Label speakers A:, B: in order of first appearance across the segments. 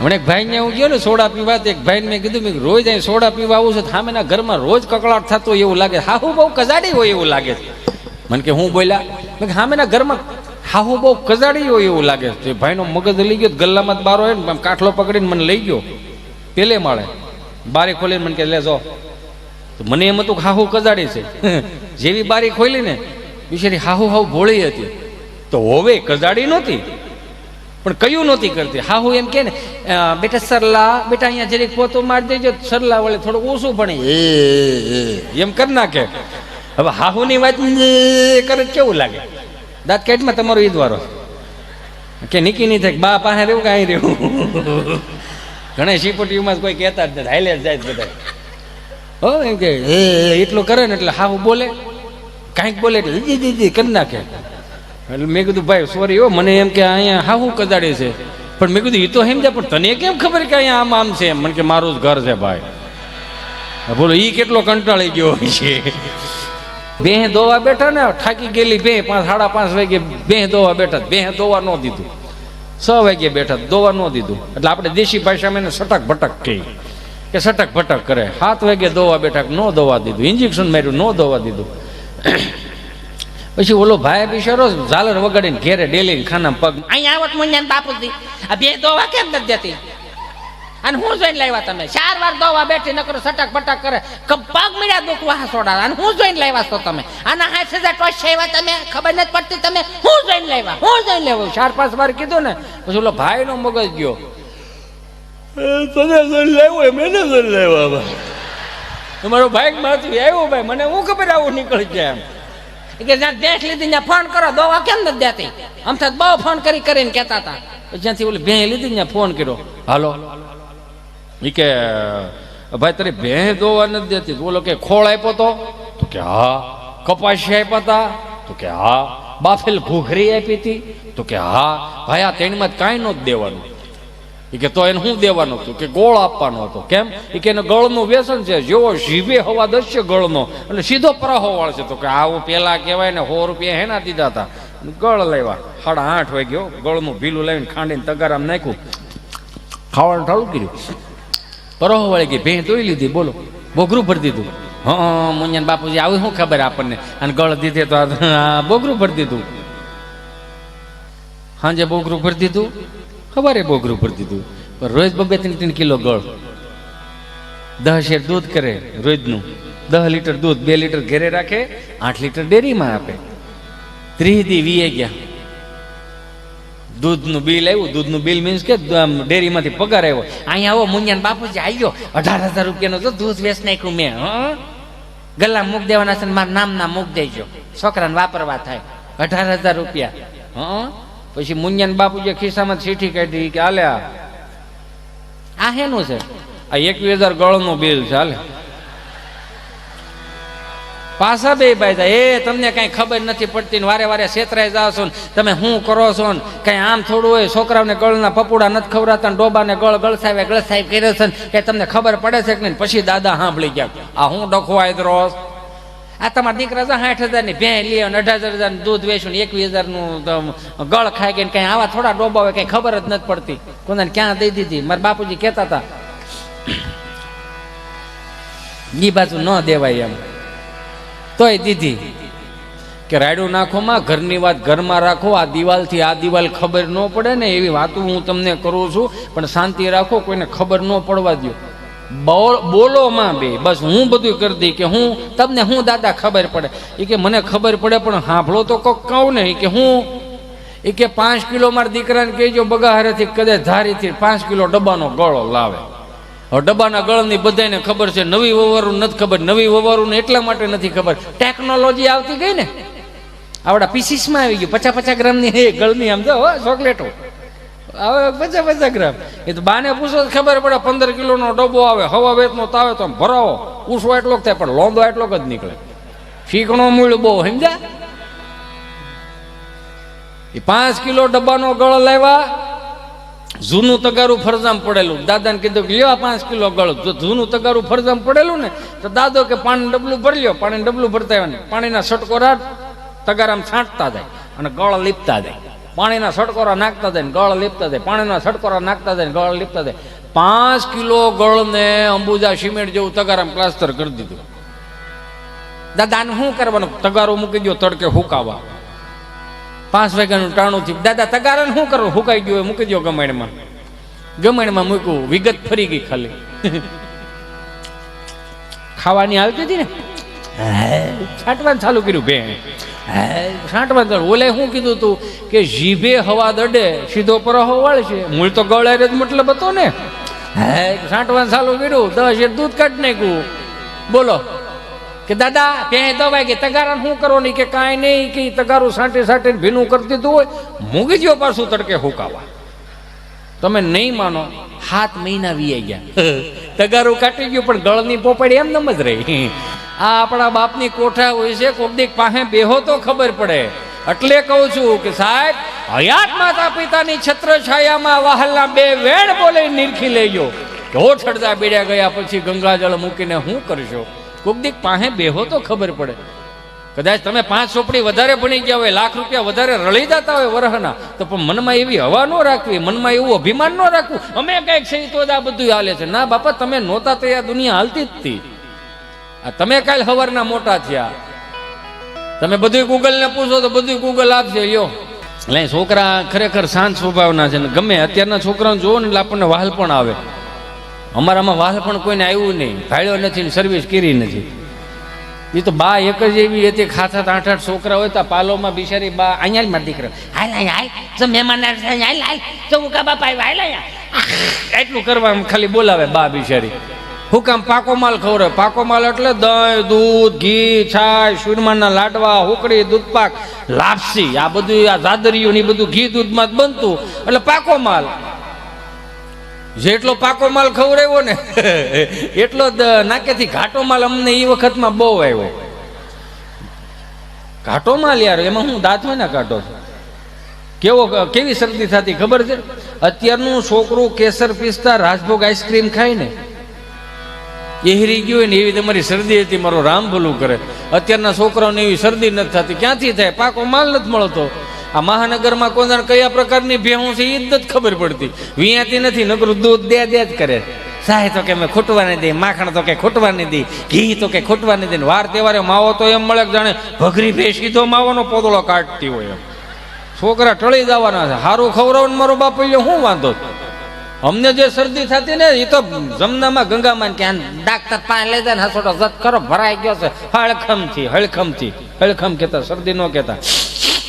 A: મને એક ભાઈને હું ગયો ને સોડા પીવા, એક ભાઈને મેં કીધું મેં રોજ અહીં સોડા પીવા આવું છું, સામેના ઘરમાં રોજ કકળાટ થતો હોય એવું લાગે, હાહુ બહુ કજાડી હોય એવું લાગે છે. મને કે હું બોલ્યા, મેં સામેના ઘરમાં હાહુ બહુ કજાડી હોય એવું લાગે છે. ભાઈનો મગજ લઈ ગયો, ગલ્લામાં બારો હોય ને કાઠલો પકડીને મને લઈ ગયો પેલે માળે, બારી ખોલીને મને કે લે જો. તો મને એમ હતું કે હાહુ કજાડી છે. જેવી બારી ખોલી ને બિચારી હાહુ હાવ ભોળી હતી. તો હવે કજાડી નહોતી પણ કયું નહોતી કરતી. હાહુ એમ કે ને બેટા સરલા, બેટા અહીંયા જરીક પોતો મારી દેજો, સરલા વળે થોડુંક ઓછું ભણે એમ કરી નાખે. હવે હાહુની વાત કરે કેવું લાગે? દાંત કાઢમાં તમારો ઈદવારો કે નીકી નહીં થાય, બા પાસે રહેવું કે અહીં રહેવું. ઘણા શીપટીઓમાં કોઈ કહેતા જ નથી, હાલે જ જાય બધા. હો એમ કે એટલું કરે ને એટલે હાહુ બોલે, કાંઈક બોલે એટલે જી કરી નાખે. એટલે મેં કીધું ભાઈ સોરી હો, મને એમ કે અહીંયા હાહુ કજાડે છે, પણ મેં કીધું એ તો સમજ્યા, પણ તને કેમ ખબર કે અહીંયા આમ આમ છે? મને કે મારું જ ઘર છે ભાઈ. બોલો એ કેટલો કંટાળી ગયો છે. ભેહ દોવા બેઠા ને, થાકી ગયેલી ભેહ 5:30 વાગે ભેહ દોવા બેઠા, ભેહ દોવા ન દીધું. 6 વાગે બેઠા, દોવા ન દીધું. એટલે આપણે દેશી ભાષામાં એને સટક ભટક કહી કે સટક ભટક કરે. 7 વાગે દોવા બેઠા, ન દોવા દીધું, ઇન્જેક્શન માર્યું, ન દોવા દીધું. પછી ઓલો ભાઈ બિચારો ઝાલર વગાડીને ઘેરે ડેલી ખાનામાં પગ
B: અહીંયા આવત મુંજાન બાપુજી, આ બે દોવા કેમ નથી દેતી? અને હું જોઈને લાવ્યા તમે? 4 વાર દોવા બેઠી નકરો સટક પટક કરે, પગ મીડા દુખવા સોડા. અને હું જોઈને લાવ્યા છો તમે? આના 6000 ટોચ આવ્યા તમે, ખબર નથી પડતી તમે? હું જોઈને લાવ્યા, હું જોઈને લાવ્યો. 4-5 વાર કીધું ને પછી ઓલો ભાઈ નો મગજ ગયો, તને જોઈને લાવ્યો, મેને જોઈને લાવ્યા. તમારો ભાઈ માંથી આવ્યો ભાઈ, મને હું ખબર આવું નીકળી જાય એમ કે જ્યાં દેખ લીધી ત્યાં ફોન કરો, દવા કેમ નથી દેતી? આમ થાય બહુ ફોન કરીને કહેતા હતા. જ્યાંથી ઓલી ભેં લીધી ત્યાં ફોન કર્યો, હાલો એ કે ભાઈ તારી ભેં દોવા નથી દેતી. બોલો કે ખોળ આપ્યો તો કે હા. કપાસી આપ્યા હતા તો કે હા. બાફેલ ઘૂઘરી આપી હતી તો કે હા. ભાઈ આ 3માં કાંઈ નહોતું દેવાનું. એ કે તો એને શું દેવાનું હતું? કે ગોળ આપવાનો હતો. કેમ? એ કે એને ગળનું વ્યસન છે, જેવો જીભે હવા દસ્ય ગળનો એટલે સીધો પ્રહો વાળશે. તો કે આવું પેલા કહેવાય ને 100 રૂપિયા હેના દીધા હતા, ગળ લેવા 8:30 વાગ્યો, ગળનું ભીલું લાવીને ખાંડીને તગારામાં નાખ્યું, ખાવાનું ઠાળું કર્યું. પ્રહો વાળી ગઈ, ભેં ધોઈ લીધી, બોલો બોગરું ભરી દીધું. હા મુંજાન બાપુજી આવી શું ખબર આપણને? અને ગળ દીધે તો બોગરું ભરી દીધું. સાંજે બોગરું ભરી દીધું, ખબર બોગરું ભરી દીધું. પણ રોજ 2-3 કિલો ગળ, 10 શેર દૂધ કરે રોજનું, 10 લીટર દૂધ, 2 લીટર ઘેરે રાખે, 8 લીટર ડેરીમાં આપે. 30 દી વીએ ગયા. દૂધનું બિલ આવ્યું, દૂધનું બિલ મીન્સ કે ડેરીમાંથી પગાર આવ્યો. અહીંયા આવો મુંજાન બાપુજી આવ્યો, 18,000 રૂપિયાનું તો દૂધ વેચ નાખ્યું મેં. ગલ્લા મૂક દેવાના છે, મારા નામના મૂક દેજો, છોકરાને વાપરવા થાય. 18,000 રૂપિયા. પછી મુંજાન બાપુજી ખિસ્સામાં ચીઠી કાઢી કે હાલે આ હેનું છે? આ 21,000 ગળનું બિલ છે, હાલે. પાછા બે ભાઈ એ તમને કઈ ખબર નથી પડતી ને વારે વારે છેતરાઈ જાવ છો ને તમે શું કરો છો ને? કઈ આમ થોડું હોય, છોકરાઓને ગળના પપુડા નથી ખવડાતા ને ડોબાને ગળસાવે કર્યો છે કે તમને ખબર પડે છે કે નહીં? પછી દાદા સાંભળી ગયા, આ હું ડખવાય દ્રોસ, આ તમારા દીકરા 60,000 ની ભેં લે, 18,000 નું દૂધ વેચું ને 21,000 નું ગળ ખાઈ ગઈ, કઈ આવા થોડા ડોબા હોય, કઈ ખબર જ નથી પડતી. કોને ક્યાં દઈ દીધી? મારા બાપુજી કહેતા હતા ઈ બાજુ ન દેવાય એમ, તોય દીધી કે રાયડું નાખો માં, ઘરની વાત ઘરમાં રાખો, આ દિવાલથી આ દિવાલ ખબર ન પડે ને એવી વાતો હું તમને કરું છું, પણ શાંતિ રાખો, કોઈને ખબર ન પડવા દો. બોલો માં બે, બસ હું બધું કરી દઈ કે હું તમને હું દાદા ખબર પડે. એ કે મને ખબર પડે પણ સાંભળો તો કોક કહું ને. કે હું એ કે 5 કિલો મારા દીકરાને કહેજો બગાહરેથી કદાચ ધારીથી 5 કિલો ડબ્બાનો ગળો લાવે. હવે ડબ્બાના ગળની બધાને ખબર છે, નવી વવારું નથી ખબર. નવી વવારું એટલા માટે નથી ખબર, ટેકનોલોજી આવતી ગઈ ને. આવડા પીસીસમાં આવી ગયું 50-50 ગ્રામની ગળની, આમ જો ચોકલેટો હવે 50-50 ગ્રામ. એ તો બાને પૂછો તો ખબર પડે. 15 કિલોનો ડબ્બો આવે, હવા વેતનો તાવે તો ભરાવો, પૂછવો એટલો થાય પણ લોંદો એટલો જ નીકળે. શીકણો મૂળ બહુ, સમજ્યા? એ 5 કિલો ડબ્બાનો ગળ લાવ્યા, જૂનું તગારું ફરજામ પડેલું. દાદાને કીધું કે લ્યો 5 કિલો ગળ. જો જૂનું તગારું ફરજામ પડેલું ને તો દાદો કે પાણીનું ડબલું ભરી લ્યો. પાણીનું ડબલું ભરતા આવ્યા ને પાણીના છટકો રાત તગારામ છાંટતા જાય અને ગળ લીપતા જાય.
A: પાણીના છટકોરા નાખતા જાય ને ગળ લીપતા જાય, પાણીના છટકોરા નાખતા જાય ને ગળ લીપતા જાય. 5 કિલો ગળને અંબુજા સિમેન્ટ જેવું તગારામાં પ્લાસ્ટર કરી દીધું. દાદા આને શું કરવાનું? તગારો મૂકી દો તડકે હુકાવા. 5 વાગ્યાનું ટાણું થયું. દાદા તગારાને શું કરવું? હુકાઈ ગયું હોય મૂકી દો ગમાણમાં. ગમાણમાં મૂક્યું, વિગત ફરી ગઈ ખાલી. ખાવાની હાલતી હતી ને, છાંટવાનું ચાલુ કર્યું. ભેણ છાંટવાનું ચાલુ. ઓલે શું કીધું તું કે જીભે હવા દડે સીધો પરહો વળશે. મૂળ તો ગળાય જ મતલબ હતો ને. છાંટવાનું ચાલુ કર્યું, 10 શેર દૂધ કાઢી નાખ્યું. બોલો કે દાદા ત્યાં દવાઈ કે તગારા શું કરો નહીં? કે કાંઈ નહીં, કે તગારું સાંટી ભીનું કરી દીધું હોય, મૂકી દો પાછું તડકે હુકાવા. તમે નહીં માનો, 7 મહિના વીઆઈ ગયા. તગારું કાટી ગયું પણ ગળની પોપડી એમ નમ જ રહી. આ આપણા બાપની કોઠા હોય છે, કોક દીક પાસે બેહો તો ખબર પડે. એટલે કહું છું કે સાહેબ, હયાત માતા પિતાની છત્ર છાયામાં વહાલના 2 વેણ બોલે નિરખી લેજો. ઢો છડતા બેડ્યા ગયા પછી ગંગાજળ મૂકીને શું કરશો? કોક દીક પાસે બેહો તો ખબર પડે. કદાચ તમે 5 ચોપડી વધારે ભણી ગયા હોય, લાખ રૂપિયા વધારે રળી જતા હોય વરહના, તો પણ મનમાં એવી હવા ન રાખવી, મનમાં એવું અભિમાન ન રાખવું અમે કંઈક છે તો જ આ બધું હાલે છે. ના બાપા, તમે નહોતા તો આ દુનિયા હાલતી જ હતી. તમે કાલ સવારના મોટા થયા. તમે બધું ગૂગલને પૂછો તો બધું ગૂગલ આપશે. યો એટલે છોકરા ખરેખર શાંત સ્વભાવના છે ને ગમે અત્યારના છોકરાઓને જોવો ને એટલે આપણને વહાલ પણ આવે. અમારામાં વહાલ પણ કોઈને આવ્યું નહીં, ભાડ્યો નથી ને સર્વિસ કરી નથી. એ તો બા એક જ એવી હતી, ખાસા 8-8 છોકરા હોય તો પાલોમાં બિચારી બા અહીંયા મારા દીકરા હાલ હાલ જો મહેમાન હાલ હાલ જો હું કા બાપા આવ્યા હાલ એટલું કરવા ખાલી બોલાવે બા બિચારી. હું કામ પાકો માલ ખવડાવે. પાકો માલ એટલે દહીં, દૂધ, ઘી, છાશ, સુરમાના લાડવા, હુકડી, દૂધપાક, લાપસી, આ બધું આ જાદરિયું ને બધું ઘી દૂધમાં જ બનતું એટલે પાકો માલ. જેટલો પાકો માલ ખવડાવ્યો ને એટલો જ નાકેથી ઘાટો માલ અમને એ વખતમાં બહુ આવ્યો. ઘાટો માલ યાર, એમાં હું દાંત હોય ને કાઢો કેવી શરદી થતી ખબર છે? અત્યારનું છોકરું કેસર પિસ્તા રાજભોગ આઈસ્ક્રીમ ખાય ને એહરી ગયું હોય ને એવી તમારી શરદી હતી. મારો રામ ભલું કરે. અત્યારના છોકરાઓને એવી શરદી નથી થતી. ક્યાંથી થાય? પાકો માલ નથી મળતો. આ મહાનગરમાં કોણ કયા પ્રકારની ભેહું છે એ જ નથી ખબર પડતી. વિયાતી નથી, નકરું દૂધ દે જ કરે. સાહે તો કે મેં ખૂટવા નહીં દે, માખણ તો કે ખૂટવા નહીં દે, ઘી તો કે ખૂટવા નહીં દે. વાર તહેવારે માવો તો એમ મળે જાણે ભઘરી ભેસી તો માવાનો પોદળો કાઢતી હોય એમ. છોકરા ટળી જવાના છે. સારું ખવડાવવાનું મારો બાપ શું વાંધો? અમને જે શરદી થતી ને એ તો જમનામાં ગંગામાં ક્યાં ડાક્ટર પાસે લઈ જાય ને હસોટો જત કરો ભરાઈ ગયો છે. હળખમ કહેતા, શરદી ન કહેતા.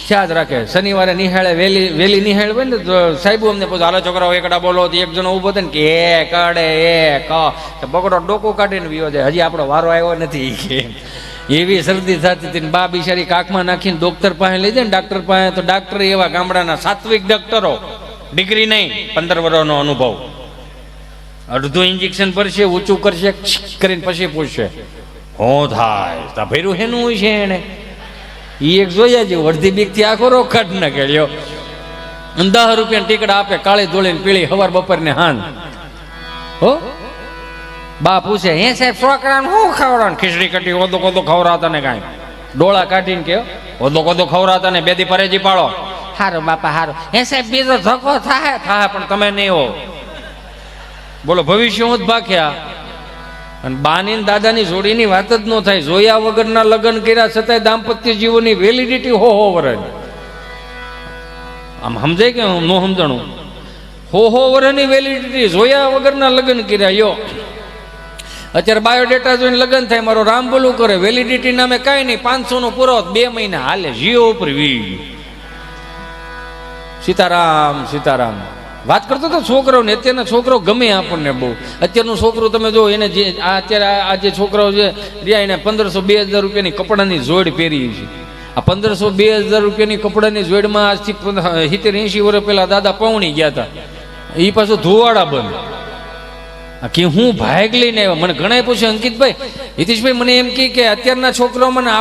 A: ખ્યાલ રાખે. શનિવારે નિહાળે વેલી નિહાળ હોય ને તો સાહેબ અમને પૂછે હાલો છોકરાઓ એકડા બોલો. એક જણો ઉભો થાય ને કે એ કડે એ ક બગડો ડોકું કાઢીને વિયો જાય. હજી આપણો વારો આવ્યો નથી. એવી શરદી થતી હતી. બા બિચારી કાખમાં નાખીને ડોક્ટર પાસે લઈ જાય ને ડાક્ટર પાસે. તો ડાક્ટર એવા ગામડાના સાત્વિક ડોક્ટરો, ડિગ્રી નહીં, 15 વર્ષનો અનુભવ. અડધું ઇન્જેક્શન ભરશે, ઊંચું કરશે કરીને પછી પૂછશે હું થાય તા ભેરું હેનું હોય છે એને. એ એક જોયા જેવું અડધી બીકથી આખો રોગ કાઢી નાખ્યો. 10 રૂપિયાના ટીકડા આપે, કાળી ધોળીને પીળી, સવાર બપોર ને હાન. હો બા પૂછે હે સાહેબ છોકરાને શું ખવડાવવાનું? ખીચડી કટી ઓદો કોદો ખવડાવતા ને કાંઈ ડોળા કાઢીને કે ઓદો કોદો ખવડાવતા ને 2 દી પરેજી પાડો. હારું બાપા હારું. હે સાહેબ બીજો ધક્કો થાય પણ તમે નહીં હો. બોલો ભવિષ્ય હું જ ભાખ્યા. અને બાની દાદાની જોડીની વાત જ ન થાય. જોયા વગરના લગ્ન કર્યા છતાંય દાંપત્ય જીવનની વેલિડિટી હો વર્ષ. આમ સમજાય કે ન સમજણું? હો વર્ષની વેલિડિટી. જોયા વગરના લગ્ન કર્યા. યો અત્યારે બાયોડેટા જોઈને લગ્ન થાય. મારો રામ બોલું કરે. વેલિડિટી નામે કાંઈ નહીં. 500 નો પૂરો 2 મહિના હાલે. જીઓ ઉપર વી. સીતારામ વાત કરતો તો છોકરાઓને. અત્યારના છોકરાઓ ગમે આપણને બહુ. અત્યારનું છોકરું તમે જો એને જે અત્યારે આ જે છોકરાઓ છે રહ્યા એને 1500-2000 રૂપિયાની કપડાની જોડ પહેરી છે. આ 1500-2000 રૂપિયાની કપડાની જોડમાં આજથી 70-80 વર્ષ પહેલા દાદા પૌણી ગયા હતા. એ પાછું ધોવાડા બંધ. કે હું ભાગ લઈને આવ્યા. મને ઘણા પૂછ્યું અંકિતભાઈ, હિતેશભાઈ મને એમ કે અત્યારના છોકરાઓ મને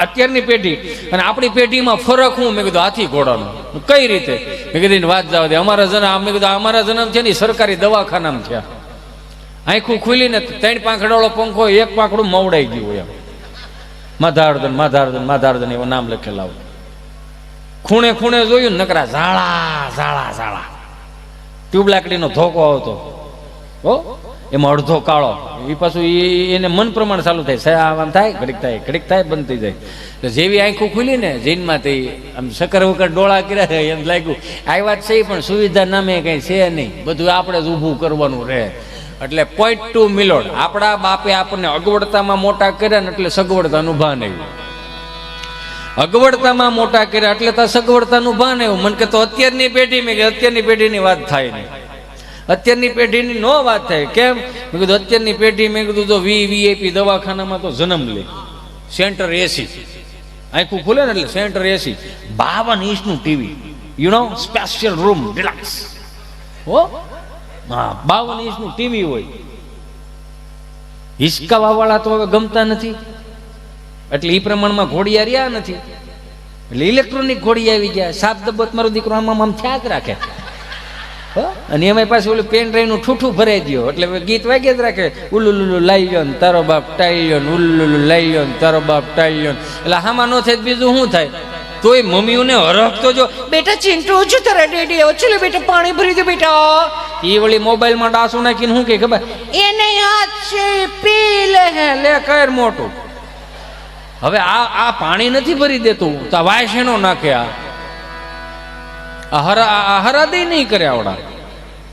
A: અત્યારની પેઢી અને આપણી પેઢીમાં ફરક હું? મેં કીધું હાથી ઘોડાનો. કઈ રીતે? મેં કીધું વાત જવા દે. અમારા જન્મ, મેં કીધું અમારા જન્મ છે ને સરકારી દવાખાનામાં થયા. આંખું ખુલીને 3 પાંખડાવાળો પંખો, 1 પાંખડું મવડાઈ ગયું હોય એમ. માધાર્દન એવો નામ લખેલા હોય. ખૂણે ખૂણે જોયું ને નકરા ઝાડા ઝાડા ઝાડા, ટ્યુબ લાકડીનો ધોકો આવતો હો, એમાં અડધો કાળો, એ પાછું એને મન પ્રમાણે ચાલુ થાય, આમ થાય ઘડીક થાય બંધ થઈ જાય. એટલે જેવી આંખું ખુલી ને જૈનમાં તે આમ સકર વકર ડોળા કર્યા, એમ લાગ્યું આ વાત છે પણ સુવિધા નામે કંઈ છે નહીં, બધું આપણે જ ઊભું કરવાનું રહે. એટલે પોઈન્ટ ટુ મિલોડ, આપણા બાપે આપણને અગવડતામાં મોટા કર્યા ને એટલે સગવડતાનું ભાન આવ્યું, અગવડતામાં મોટા કર્યા એટલે તો સગવડતાનું ભાન આવ્યું. મને કે તો અત્યારની પેઢી, મેં કે અત્યારની પેઢીની વાત થાય નહીં, અત્યારની પેઢીની નો વાત થાય. કેમ? મેં કીધું અત્યારની પેઢી, મેં કીધું તો વીઆઈપી દવાખાનામાં તો જન્મ લે, સેન્ટર એસી, આખું ખુલે ને એટલે સેન્ટર એસી, 52 ઇંચનું TV, you know special room deluxe, હો હા 52 ઇંચનું ટીવી હોય. હિસકાવા વાળા તો હવે ગમતા નથી, એટલે એ પ્રમાણમાં ઘોડિયા રહ્યા નથી, એટલે ઇલેક્ટ્રોનિક ઘોડી આવી ગયા. સાપ દબત મારો દીકરો આમ આમ થયા જ રાખે, અને એમાં પાછું ઓલું પેન ડ્રાઈવ નું ઠૂઠું ભરાઈ દો, એટલે ગીત વાગ્યા જ રાખે, ઉલ્લુલુલુ લાઈ ને તારો બાપ ટાઈલ્યો ને, ઉલ્લુલુ લાઈ ને તારો બાપ ટાઈલ્યો ને. એટલે આમાં ન થાય બીજું શું થાય? તોય મમ્મીઓને હરખતો જો, બેટા ચિંટુ છું તારા ડેડી, ચલો બેટા પાણી ભરી દો બેટા. એ વળી મોબાઈલમાં ડાસું નાખીને શું કે ખબર, એને હાથ છે પી લે, લે કર મોટું. હવે આ પાણી નથી ભરી દેતું તો આ વાય શેનો નાખે, આ હરાદે નહીં કરે આવડા.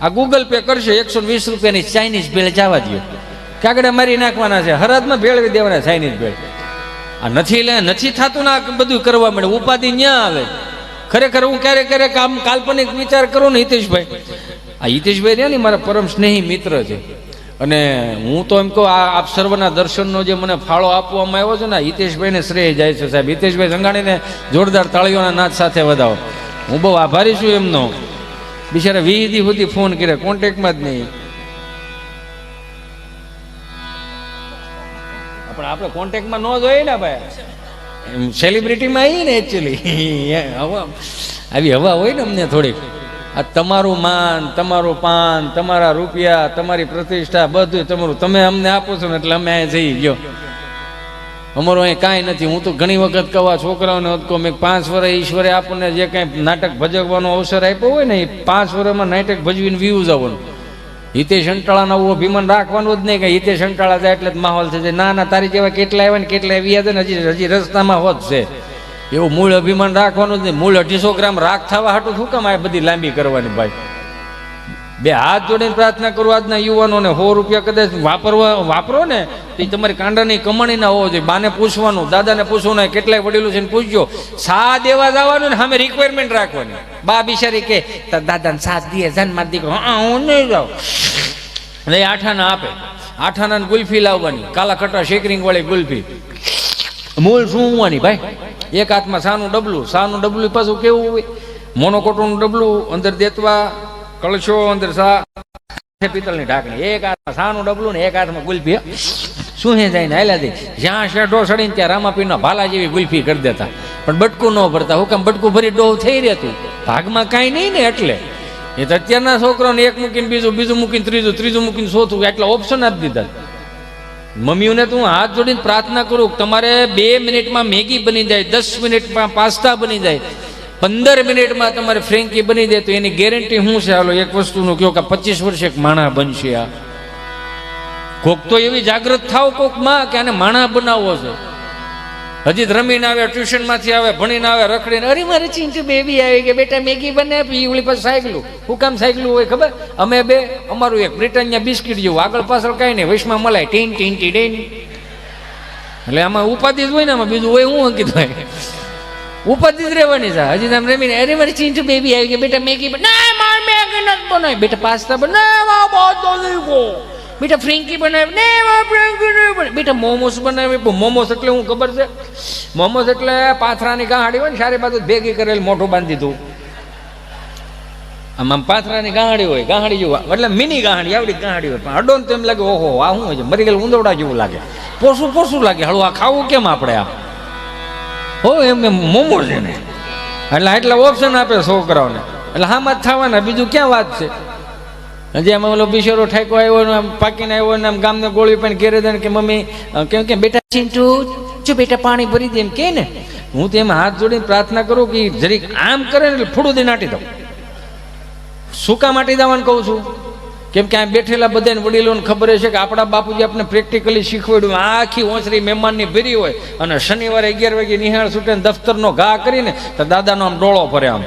A: આ ગૂગલ પે કરશે, 120 રૂપિયાની ચાઇનીઝ ભેળ જવા દો, કાગડા મારી નાખવાના છે, હરાદમાં ભેળવી દેવાના ચાઇનીઝ ભેળ. આ નથી થતું ના બધું કરવા મળે, ઉપાધિ ન્યા આવે. ખરેખર હું ક્યારેક આમ કાલ્પનિક વિચાર કરું ને, હિતેશભાઈ, આ હિતેશભાઈ રહ્યા ને મારા પરમ સ્નેહી મિત્ર છે, અને હું તો એમ કહું આપ સર્વના દર્શનનો જે મને ફાળો આપવામાં આવ્યો છે ને, હિતેશભાઈને શ્રેય જાય છે સાહેબ. હિતેશભાઈ સંઘાણીને જોરદાર તાળીઓના નાદ સાથે વધાવો. હું બહુ આભારી છું એમનો. બિચારા 20 દી સુધી ફોન કર્યા, કોન્ટેક્ટમાં જ નહીં. પણ આપણે કોન્ટેક્ટમાં ન જોઈએ ને ભાઈ, સેલિબ્રિટીમાં આવીએ ને એકચ્યુઅલી આવી હવા હોય ને અમને થોડીક. આ તમારું માન, તમારું પાન, તમારા રૂપિયા, તમારી પ્રતિષ્ઠા બધું તમારું તમે અમને આપો છો ને એટલે અમે અહીં જઈ ગયો. અમારું અહીં કાંઈ નથી. હું તો ઘણી વખત કહું છોકરાઓને કહું, મેં 5 વર્ષ ઈશ્વરે આપણને જે કાંઈ નાટક ભજવવાનો અવસર આપ્યો હોય ને, એ 5 વર્ષમાં નાટક ભજવીને વ્યૂઝ આવવાનું. હિતેશ અંટાળાના આવું અભિમાન રાખવાનું જ નહીં કે હિતેશ અંટાળા જાય એટલે જ માહોલ થઈ જાય. ના તારી જેવા કેટલા આવ્યા ને કેટલા આવ્યા છે ને હજી રસ્તામાં હોત છે. એવું મૂળ અભિમાન રાખવાનું જ નહીં. મૂળ 250 ગ્રામ રાખ થવા હાટું શું કામ આ બધી લાંબી કરવાની ભાઈ? બે હાથ જોડીને પ્રાર્થના કરો આજના યુવાનોને, 100 રૂપિયા કદાચ વાપરો ને તો એ તમારી કાંડાની કમાણી ના હોવો જોઈએ. બાને પૂછવાનું, દાદાને પૂછવાનું, કેટલાય વડીલો છે ને પૂછજો. સા દેવા જવાનું ને સામે રિક્વાયરમેન્ટ રાખવાની. બા બિચારી કે દાદાને સાથ દે જાન માર દીકરો, હું નહીં જાઉં. એટલે 8 આના આપે, 8 આના ગુલ્ફી લાવવાની, કાલા ખટા શેકરિંગ વાળી ગુલ્ફી. મૂળ શું હોવાની ભાઈ? એક હાથમાં સાનું ડબલું પાછું કેવું હોય, મોનોકોટોનું ડબલું, અંદર દેતવા કળશો, અંદર સા પિત્તળની ઢાંકણી, એક હાથમાં સાનું ડબલું ને એક હાથમાં ગુલ્ફી. શું હે જાય ને હાલ્યા દે, જ્યાં શેઢો સડીને ત્યાં રામાપીરના ભાલા જેવી ગુલ્ફી કરી દેતા. પણ બટકું ન ભરતા. હું કામ? બટકું ભરી ડોહ થઈ રહેતું, ભાગમાં કાંઈ નહીં ને. એટલે એ તો અત્યારના છોકરાઓને એક મૂકીને બીજું મૂકીને ત્રીજું મૂકીને ચોથું, એટલા ઓપ્શન આપી દીધા. મમ્મીઓને તો હું હાથ જોડીને પ્રાર્થના કરું, તમારે 2 મિનિટમાં મેગી બની જાય, 10 મિનિટમાં પાસ્તા બની જાય, 15 મિનિટમાં તમારે ફ્રેન્કી બની જાય, તો એની ગેરંટી શું છે? હાલો એક વસ્તુનું કહો કે 25 વર્ષે એક માણા બનશે. આ કોક તો એવી જાગૃત થાવ કોક માં કે આને માણા બનાવવો છે. હજી રમીને આવે, ટ્યુશનમાંથી આવે, ભણીને આવે, રખડીને, અરે મારે ચિંટુ બેબી આવી કે બેટા મેગી બને આપી. ઓલી પાસે સાયકલું, હું કામ સાયકલું હોય ખબર? અમે બે, અમારું એક બ્રિટાનિયા બિસ્કિટ જેવું, આગળ પાછળ કાંઈ નહીં, વૈશમાં મલાય ટીન ટીન ટીન. એટલે આમાં ઉપાધિ જ હોય ને, આમાં બીજું હોય હું અંકિત ભાઈ? ઉપાધિ જ રહેવાની છે. હજી તમે રમીને, અરે મારે ચિંટુ બેબી આવી કે બેટા મેગી ના માર મેગી નથી બનાવી, બેટા પાસ્તા બનાવ, બેટા ફ્રેન્કી બનાવી, બેટા મોમોસ બનાવી. મોમોસ એટલે હું ખબર છે? મોમોસ એટલે પાથરાની ગાંહડી હોય ને, સારી બાજુ ભેગી કરેલ, મોઢું બાંધી દીધું, આમ પાથરાની ગાંહડી હોય, ગાંહડી જેવું, એટલે મિની ગાંહડી, આવડી ગાંહડી હોય. પણ અડો ને તેમ લાગે, ઓહો આ શું હોય છે, મરી ગયેલ ઉંદરડા જેવું લાગે, પોસું લાગે. હળું આ ખાવું કેમ આપણે? આ હો એમ મોમો છે ને, એટલે એટલા ઓપ્શન આપે છોકરાઓને. એટલે હામાં જ થવાના, બીજું ક્યાં વાત છે? હજી આમાં ઓલો બિશેરો ઠાકો આવ્યો ને, આમ પાકીને આવ્યો ને, આમ ગામને ગોળી પણ ઘેરે દે કે મમ્મી કેમ કે બેટા ચિંટુ જો બેટા પાણી ભરી દે એમ કે ને, હું તો એમ હાથ જોડીને પ્રાર્થના કરું કે જરીક આમ કરે ને એટલે ફૂડું દઈને નાટી દઉં. શું કામ નાટી દેવાનું કહું છું? કેમ કે આ બેઠેલા બધાને વડીલોને ખબર છે કે આપણા બાપુજી આપણે પ્રેક્ટિકલી શીખવાડ્યું. આખી ઓસરી મહેમાનની ભરી હોય અને શનિવારે 11 વાગે નિહાળ છૂટે દફતરનો ઘા કરીને તો દાદાનો આમ ડોળો ભરે આમ.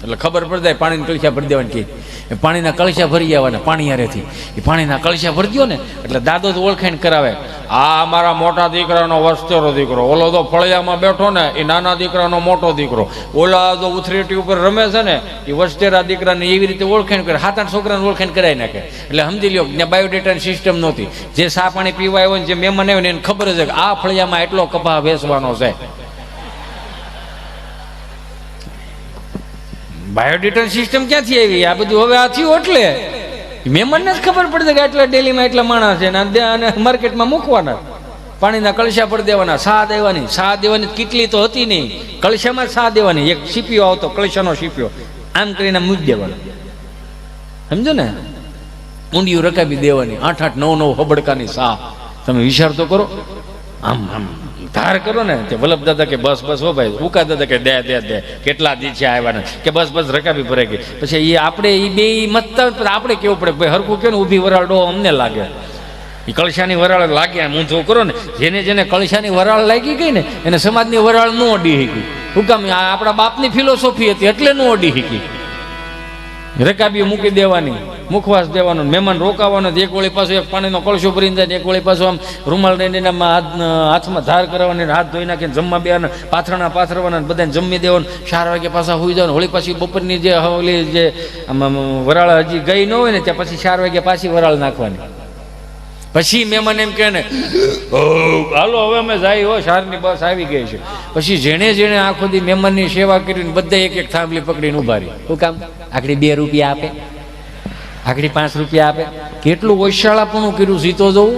A: એટલે ખબર પડી જાય પાણીના કળશા ભરી દેવાની. કે પાણીના કળશા ભરી આવવાના પાણી હારેથી. એ પાણીના કળશા ભરી દો ને એટલે દાદો તો ઓળખાણ કરાવે, આ અમારા મોટા દીકરાનો વસ્તેરો દીકરો, ઓલો તો ફળિયામાં બેઠો ને એ નાના દીકરાનો મોટો દીકરો, ઓલા તો ઉથરેટી ઉપર રમે છે ને એ વસ્તેરા દીકરાને એવી રીતે ઓળખાણ કરે. 7-8 છોકરાને ઓળખાણ કરાવી નાખે. એટલે સમજી લ્યો ત્યાં બાયોડેટાની સિસ્ટમ નહોતી. જે સા પાણી પીવા આવ્યો ને જે મહેમાન આવ્યો ને એને ખબર છે કે આ ફળિયામાં એટલો કપા વેચવાનો છે. બાયોડેટા સિસ્ટમ ક્યાંથી આવી? આ બધું હવે આ થયું એટલે મહેમાનને જ ખબર પડશે કે આટલા ડેલીમાં એટલા માણસ છે અને માર્કેટમાં મૂકવાના. પાણીના કળશા પર દેવાના, સા દેવાની કેટલી તો હતી નહીં, કળશામાં સા દેવાની. એક સીપીઓ આવતો, કળશાનો સીપીઓ આમ કરીને મૂકી દેવાનો. સમજો ને? ઊંડિયું રકાબી દેવાની, 8-8, 9-9 હબડકાની સા. તમે વિચાર તો કરો. આમ ધાર કરો ને તે વલ્લભ દાદા કે બસ હો ભાઈ, ઉકા દાદા કે દે કેટલા દી છે આવ્યા કે બસ રકાબી ભરાઈ ગઈ. પછી એ આપણે એ બે મતતા આપણે કેવું પડે ભાઈ હરખું કે ને ઊભી વરાળ ડો અમને લાગે. એ કળશાની વરાળ લાગે ઊંધો કરો ને. જેને કળશાની વરાળ લાગી ગઈ ને એને સમાજની વરાળ ન અડી શકી. શું કામ? આપણા બાપની ફિલોસોફી હતી એટલે ન અડી શકી. રકાબી મૂકી દેવાની, મુખવાસ દેવાનો, મહેમાન રોકાવાનો. એક વળી પાછું એક પાણીનો કળશો ભરીને જાય, એક વળી પાછું આમ રૂમાલ લઈને હાથમાં ધાર કરવાની, હાથ ધોઈ નાખીને જમવા બેવાના, પાથરણા પાથરવાના, બધાને જમી દેવાનું. 4 વાગે પાછા સુઈ જવાનું. વળી પાછી બપોરની જે ઓલી જે વરાળ હજી ગઈ ન હોય ને ત્યાં પછી 4 વાગે પાછી વરાળ નાખવાની. પછી મહેમાન એમ કહે ને હાલો હવે અમે જાય હો, શારની બસ આવી ગઈ છે. પછી જેણે આખો દી મહેમાનની સેવા કરીને બધા એક થાંભલી પકડીને ઉભા રહી. શું કામ? આખડી 2 રૂપિયા આપે, આખડી 5 રૂપિયા આપે. કેટલું ઓશાળાપણું કર્યું સીતો જવું.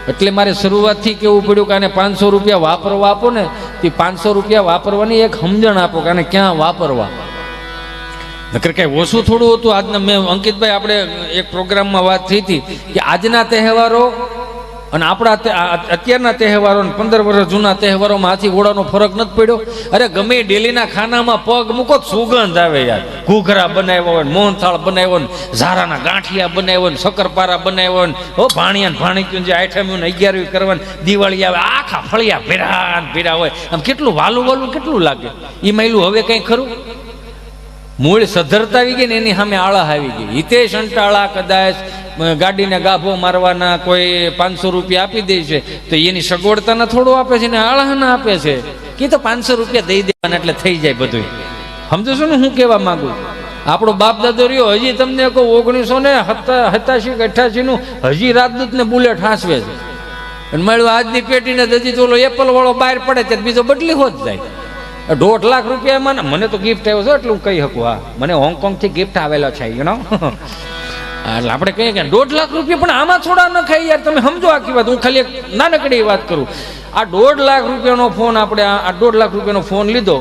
A: એટલે મારે શરૂઆતથી કેવું પડ્યું કે આને 500 રૂપિયા વાપરવા આપો ને, તે 500 રૂપિયા વાપરવાની એક સમજણ આપો કે આને ક્યાં વાપરવા. નકર કઈ ઓછું થોડું હતું. આજના મેં અંકિતભાઈ આપણે એક પ્રોગ્રામમાં વાત થઈ હતી કે આજના તહેવારો અને આપણા અત્યારના તહેવારો 15 વર્ષ જૂના તહેવારોમાં હાથી ઘોડાનો ફરક નથી પડ્યો. અરે ગમે ડેલીના ખાનામાં પગ મૂકો સુગંધ આવે યાર. ઘૂઘરા બનાવ્યો હોય, મોહનથાળ બનાવ્યો ને, ઝારાના ગાંઠિયા બનાવ્યો ને, શક્કરપારા બનાવ્યો ને, ભાણિયા ભાણીક્યું જે આઈટમ્યું ને 11મી કરવાની, દિવાળી આવે આખા ફળિયા ભેરા હોય. આમ કેટલું વાલું કેટલું લાગે. એ માયલું હવે કઈ ખરું? મૂળ સધરતા આવી ગઈ ને એની સામે આળા આવી ગઈ. હિતેશ અંટાળા કદાચ ગાડીને ગાભો મારવાના કોઈ 500 રૂપિયા આપી દે છે તો એની સગવડતાના થોડું આપે છે ને આળાના આપે છે કે તો 500 રૂપિયા દઈ દેવાના એટલે થઈ જાય બધું. સમજો છો ને હું કહેવા માંગુ? આપણો બાપ દાદો રહ્યો હજી તમને કહું 1987 કે 88 નું હજી રાજદૂત ને બુલેટ હાંસવે છે. અને મળ્યું આજની પેટીને હજી તો ઓલો એપલ વાળો બહાર પડે ત્યારે બીજો બદલી હોત જાય. 1.5 લાખ રૂપિયામાં મને તો ગિફ્ટ આવ્યો છે એટલે હું કહી શકું. હા, મને હોંગકોંગ થી ગિફ્ટ આવેલો છે યુ નો. એટલે આપણે કહીએ કે 1.5 લાખ રૂપિયા, પણ આમાં થોડા ન ખાઈ યાર. તમે સમજો આખી વાત. હું ખાલી એક નાનકડી વાત કરું. આ 1.5 લાખ રૂપિયાનો ફોન આપણે આ 1.5 લાખ રૂપિયાનો ફોન લીધો,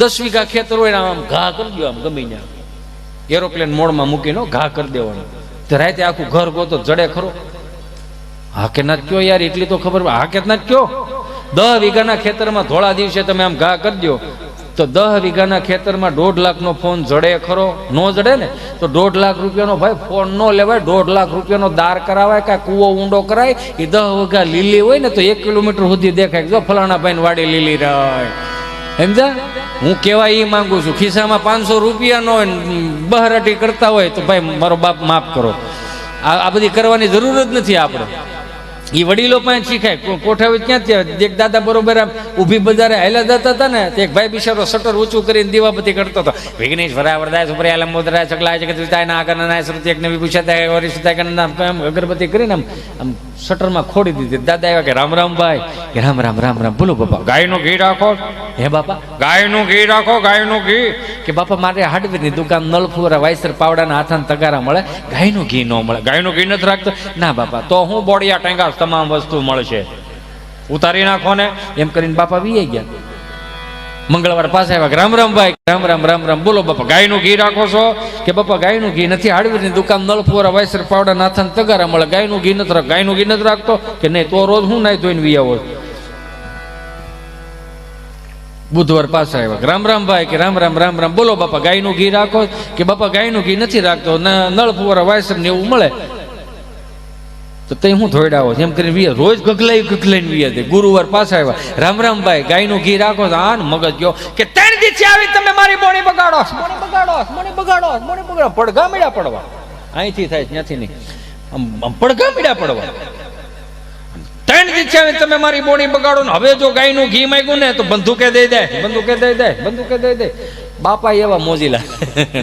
A: 10 વીઘા ખેતર હોય આમ ઘા કરી દો, આમ ગમી ને એરોપ્લેન મોડમાં મૂકીને ઘા કરી દેવાનો. તો રાતે આખું ઘર ગોતો જડે ખરો? હા કે ના કયો યાર, એટલી તો ખબર. હા કે ના કયો? 10 વીઘાના ખેતરમાં થોડા દિવસે તમે આમ ઘા કરી દો તો 10 વીઘાના ખેતરમાં 1.5 લાખનો ફોન જડે ખરો? નો જડે ને. તો 1.5 લાખ રૂપિયાનો ભાઈ ફોન નો લેવાય. 1.5 લાખ રૂપિયાનો દાર કરાવાય કે કૂવો ઊંડો કરાય. એ 10 વીઘા લીલી હોય ને તો 1 કિલોમીટર સુધી દેખાય. જો ફલાણા ભાઈ વાડી લીલી રહે. સમજા? હું કેવા એ માંગુ છું. ખિસ્સામાં 500 રૂપિયાનો બહરાટી કરતા હોય તો ભાઈ મારો બાપ માફ કરો. આ બધી કરવાની જરૂર જ નથી આપણે. એ વડીલો પાસે શીખાય. કોઠાવી ક્યાં એક દાદા બરોબર આમ ઊભી બજારે હાલ્યા જતા હતા ને, એક ભાઈ બિચારો શટર ઊંચું કરીને દીવાબત્તી કરતો હતો. વિઘ્નેશ વરાવરદાય સુપ્રિયા લંબોદરાય સકલાય જગતવિતાય નાગનનાય શ્રુતિ એકને વિભૂષાય વરિષ્ઠતાય કનના અગરબત્તી કરીને આમ શટરમાં ખોડી દીધી. દાદા આવ્યા કે રામ રામ ભાઈ. કે રામ રામ રામ રામ. બોલો બાપા, ગાયનું ઘી રાખો. હે બાપા, ગાયનું ઘી રાખો, ગાયનું ઘી. કે બાપા મારે હાર્ડવેરની દુકાન નલફુરા વાયસર પાવડાના હાથાના તગારા મળે, ગાયનું ઘી ન મળે. ગાયનું ઘી નથી રાખતો? ના બાપા, તો હું બોડિયા ટેંગા તમામ વસ્તુ મળશે, ઉતારી નાખો ને. એમ કરીને બાપા વી ગયા. મંગળવાર પાસે આવ્યા. રામ રામ ભાઈ. રામ રામ રામ રામ. બોલો બાપા, ગાયનું ઘી રાખો છો? કે બાપા ગાયનું ઘી નથી. હાર્ડવેરની દુકાન નલફુરા વાયસર પાવડા નાથાના તગારા મળે, ગાયનું ઘી નથી રાખ. ગાયનું ઘી નથી રાખતો? કે નહીં, તો રોજ હું નાઈ ધોઈને વી આવો. બુધવાર પાછા આવ્યા કે રામ રામ ભાઈ, કે રામ રામ રામ રામ. બોલો બાપા ગાયનું ઘી રાખો? કે બાપા ગાયનું ઘી નથી રાખતો, નળ ફુવારા વાયસર ને એવું મળે. તો તઈ હું ધોઈડાવો એમ કરીને વીએ રોજ ગગલાઈને વીએ દે. ગુરુવાર પાછા આવ્યા, રામ રામ ભાઈ ગાયનું ઘી રાખો? આ મગજ ગયો કે 3 દિવસથી આવી તમે મારી બોણી બગાડો, બોણી બગાડો, બોણી બગાડો, બોણી બગાડો. પડઘા મીડા પડવા અહીંથી થાય ત્યાંથી નહીં, આમ પડઘા મીડા પડવા. 3 દિવસથી આવી તમે મારી બોણી બગાડો ને હવે જો ગાયનું ઘી માંગ્યું ને તો બંદૂકે દઈ દે, બંદૂકે દઈ દે, બંદૂકે દઈ દે. બાપા એવા મોજીલા,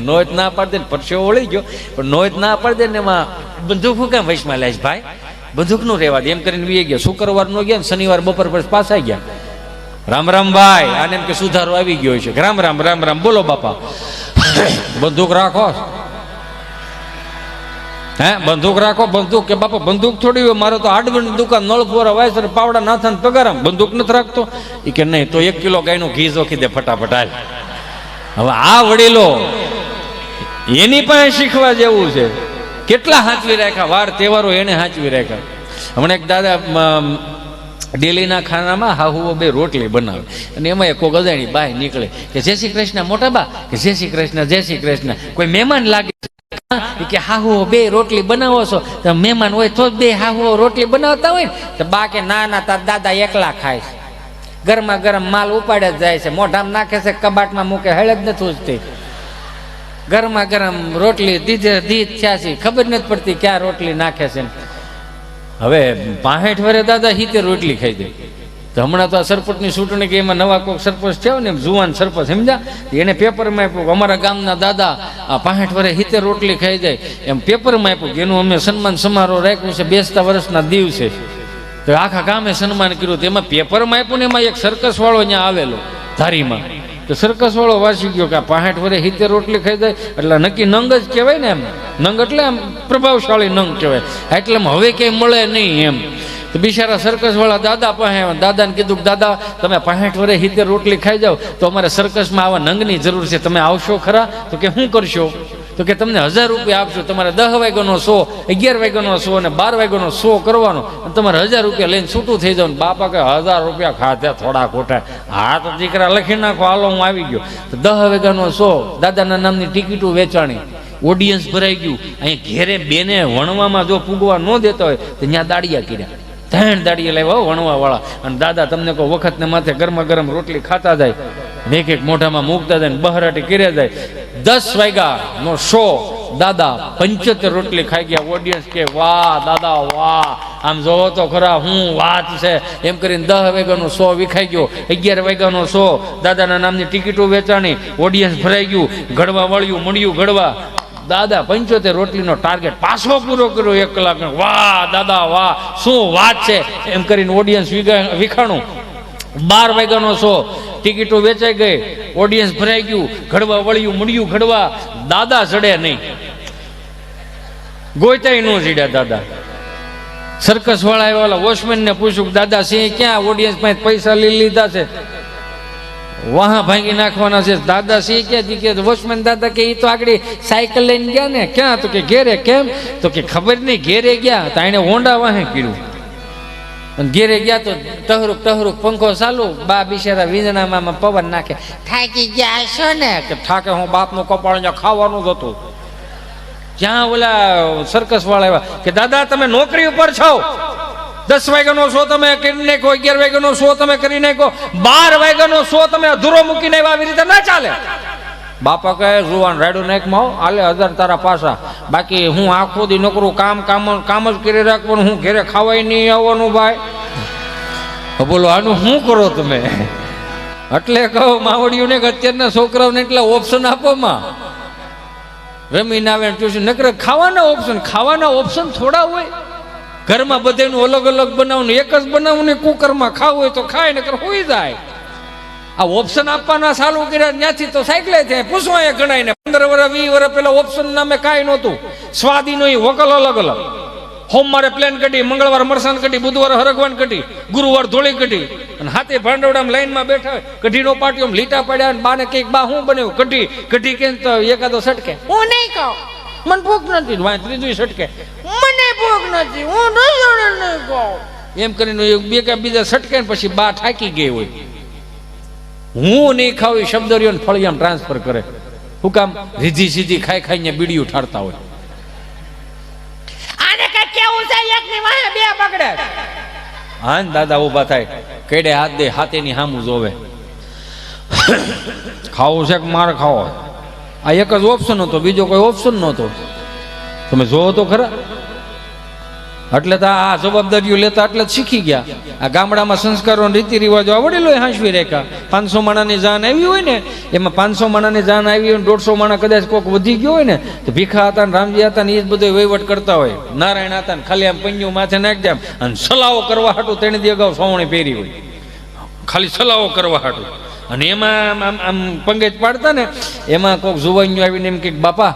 A: નોયત ના પાડી દે, પરસેવો વળી ગયો, પણ નોયત ના પાડી દે ને એમાં બંદૂક હું કેમ વૈશમાં લેશ ભાઈ, બંદૂક નું રહેવા દે એમ કરીને વી ગયા. શુક્રવાર નો ગયા ને શનિવાર બપોર પછી પાછા ગયા. રામ રામ ભાઈ, આને એમ કે સુધારો આવી ગયો છે. રામ રામ રામ રામ. બોલો બાપા બંદૂક રાખો? હે બંદૂક રાખો? બંદૂક? કે બાપા બંદૂક થોડી હોય, મારે તો હાર્ડવેરની દુકાન, નળ ફોરા વાયસર પાવડા નાથા પગારામ, બંદૂક નથી રાખતો. એ કે નહીં તો 1 કિલો ગાયનું ઘી જોખી દે ફટાફટ હાલ. હવે આ વડીલો એની પાસે શીખવા જેવું છે. કેટલા હાચવી રાખ્યા, વાર તહેવારો એને હાચવી રાખ્યા. હમણાં એક દાદા ડેલીના ખાનામાં હાહુઓ 2 રોટલી બનાવે અને એમાં એક ગજાણી બાય નીકળે કે જય શ્રી કૃષ્ણ મોટા બા, કે જય શ્રી કૃષ્ણ, જય શ્રી કૃષ્ણ. કોઈ મહેમાન લાગે કે હાહુઓ 2 રોટલી બનાવો છો? તો મહેમાન હોય તો જ 2 હાહુઓ રોટલી બનાવતા હોય ને. તો બા કે ના ના તાર દાદા એકલા ખાય છે, ગરમા ગરમ માલ ઉપાડે જ જાય છે, મોઢામાં નાખે છે, કબાટમાં મૂકે, હેળ જ નથી ઉજતી. ગરમા ગરમ રોટલી દીધ થયા છે, ખબર નથી પડતી ક્યાં રોટલી નાખે છે. હવે 65 વર્ષે દાદા 70 રોટલી ખાઈ દે. તો હમણાં તો આ સરપંચની ચૂંટણી કે એમાં નવા કોઈક સરપંચ થયો ને, જુવાન સરપંચ સમજ્યા, એને પેપરમાં આપ્યું અમારા ગામના દાદા આ 65 વર્ષે 70 રોટલી ખાઈ જાય, એમ પેપરમાં આપ્યું કે એનું અમે સન્માન સમારોહ રાખ્યું છે, 50 વર્ષના દિવસે. તો આખા ગામે સન્માન કર્યું. એમાં પેપરમાં આપ્યું ને એમાં એક સર્કસ વાળો અહીંયા આવેલો ધારીમાં. તો સર્કસ વાળો વાંચી ગયો કે આ 65 વર્ષે 70 રોટલી ખાઈ જાય એટલે નક્કી નંગ જ કહેવાય ને. એમ નંગ એટલે આમ પ્રભાવશાળી નંગ કહેવાય, એટલે હવે ક્યાંય મળે નહીં એમ. તો બિચારા સર્કસ વાળા દાદા પાસે દાદાને કીધું કે દાદા તમે 65 વર્ષે 70 રોટલી ખાઈ જાઓ તો અમારે સર્કસમાં આવા નંગની જરૂર છે, તમે આવશો ખરા? તો કે શું કરશો? તો કે તમને 1000 રૂપિયા આપશો, તમારે 10 વાગ્યાનો શો, 11 વાગ્યાનો શો અને 12 વાગ્યાનો શો કરવાનો, અને તમારે 1000 રૂપિયા લઈને છૂટું થઈ જાવ. બાપા કે 1000 રૂપિયા ખાધા થોડા ખોટા? હા તો દીકરા લખી નાખો, હાલો હું આવી ગયો. તો 10 વાગ્યાનો શો, દાદાના નામની ટિકિટો વેચાણી, ઓડિયન્સ ભરાઈ ગયું. અહીં ઘેરે બેને વણવામાં જો પૂગવા ન દેતા હોય તો ત્યાં દાડિયા કર્યા, 3 દાડિયા લાવ્યા વણવા વાળા. અને દાદા તમને કહો વખત ને માથે ગરમા ગરમ રોટલી ખાતા જાય, એક એક મોઢામાં મૂકતા જાય, બહરાટી કર્યા જાય. 10 વાગ્યાનો શો, દાદા 75 રોટલી ખાઈ ગયા. ઓડિયન્સ કે વાહ દાદા વાહ, આમ જોવો તો ખરા હું વાત છે એમ કરીને 10 વાગ્યાનો શો વિખાઈ ગયો. 11 વાગ્યાનો શો, દાદાના નામની ટિકિટો વેચાણી, ઓડિયન્સ ભરાઈ ગયું, ઘડવા વળ્યું, મળ્યું ઘડવા. દાદા 75 રોટલીનો ટાર્ગેટ પાછો પૂરો કર્યો 1 કલાક. વાહ દાદા વાહ, શું વાત છે એમ કરીને ઓડિયન્સ વિખાણું. 12 વાગ્યાનો શો, ટિકિટો વેચાઈ ગઈ, ઓડિયન્સ ભરાઈ ગયું, ઘડવા વળ્યું, મળ્યું ઘડવા. દાદા ચડે નહીં, ગોયતાય ન ચડ્યા દાદા. સર્કસ વાળા આવ્યા, વોચમેન ને પૂછ્યું દાદા સિંહ ક્યાં? ઓડિયન્સ પાસે પૈસા લઈ લીધા છે, વાહ ભાંગી નાખવાના છે. દાદા સિંહ ક્યાં? વોચમેન દાદા કે એ તો આગળ સાયકલ લઈને ગયા ને. ક્યાં? તો કે ઘેરે. કેમ? તો કે ખબર નહીં, ઘેરે ગયા તો એને હોન્ડા વાહે કર્યું. ઘેરે ગયા તો ટહરુક ટહરુક પંખો ચાલુ, બા બિચારા વીજણામાં પવન નાખે. થાકી ગયા છો ને? કે થાકે હું બાપનું કપાળ ખાવાનું જ હતું. જ્યાં ઓલા સર્કસ વાળા આવ્યા કે દાદા તમે નોકરી ઉપર છો, 10 વાગ્યાનો શો તમે કરી નાખો, 11 વાગ્યાનો શો તમે કરી નાખો, 12 વાગ્યાનો શો તમે અધૂરો મૂકીને આવી રીતે ના ચાલે. બાપા કહે જુવાન રાયડું નાખમાં આલે 1000 તારા પાછા, બાકી હું આખો દી નોકરું કામ જ કરી રાખવાનું, હું ઘેરે ખાવાય નહીં આવવાનું ભાઈ. બોલો આનું શું કરો તમે? એટલે કહો માવડીઓને કે અત્યારના છોકરાઓને એટલા ઓપ્શન આપો માં, રમીને આવે ટ્યુશન નકર ખાવાના ઓપ્શન થોડા હોય. ઘરમાં બધાનું અલગ અલગ બનાવવાનું, એક જ બનાવવું, કુકરમાં ખાવું હોય તો ખાય, નકર હોઈ જાય. આ ઓપ્શન આપવાના ચાલુ કર્યા ત્યાંથી તો સાયકલે થાય પૂછવા ગણાય ને. 15 વર્ષ 20 વર્ષ પેલા ઓપ્શન નામે કાંઈ નહોતું. સ્વાદી નો વકલ અલગ અલગ. સોમવારે પ્લેન કઢી, મંગળવાર મરસાન કઢી, બુધવારે હરગવાન કઢી, ગુરુવાર ધોળી કઢી. અને હાથે ભાંડવડામાં લાઈનમાં બેઠા હોય, કઢીનો પાટીઓ લીટા પડ્યા, બાને કઈક બા હું બન્યું કઢી કે તો એકાદો સટકે, હું નહીં ખાઉં, મને ભૂખ નથી. ત્રીજું સટકે, મને ભૂખ નથી, હું નહીં ખાઉં. એમ કરીને બે કે બીજા સટકે ને પછી બા થાકી ગઈ હોય. હું નહીં ખાવ એ શબ્દ રહ્યો ને ફળિયામ ટ્રાન્સફર કરે. હું કામ? રીધી સીધી ખાઈ ખાઈને બીડીયું ઠારતા હોય.
B: આને કઈ કેવું છે? એક ની વાહે બે બગડે.
A: હા ને દાદા ઊભા થાય, કેડે હાથ દે, હાથેની સામું જોવે. ખાવું છે કે માર ખાવો? આ એક જ ઓપ્શન હતો, બીજો કોઈ ઓપ્શન નહોતો. તમે જોવો તો ખરા. એટલે તો આ જવાબદારીઓ લેતા એટલે જ શીખી ગયા. આ ગામડામાં સંસ્કારો રીતિ રિવાજો આવડી લો હાંસવી રેખા. 500 માણાની જાન આવી હોય ને, એમાં 500 માણાની જાન આવી હોય, 150 માણા કદાચ કોક વધી ગયો હોય ને, તો ભીખા હતા ને રામજી હતા ને એ જ બધો વહીવટ કરતા હોય. નારાયણ હતા ને ખાલી આમ પંજું માથે નાખી દે અને સલાવો કરવા હાટું 3 દી અગાઉ સોવણી પહેરી હોય, ખાલી સલાવો કરવા હાટું. અને એમાં આમ પંગેજ પાડતા ને, એમાં કોઈક જુવાનિયો આવીને એમ કે બાપા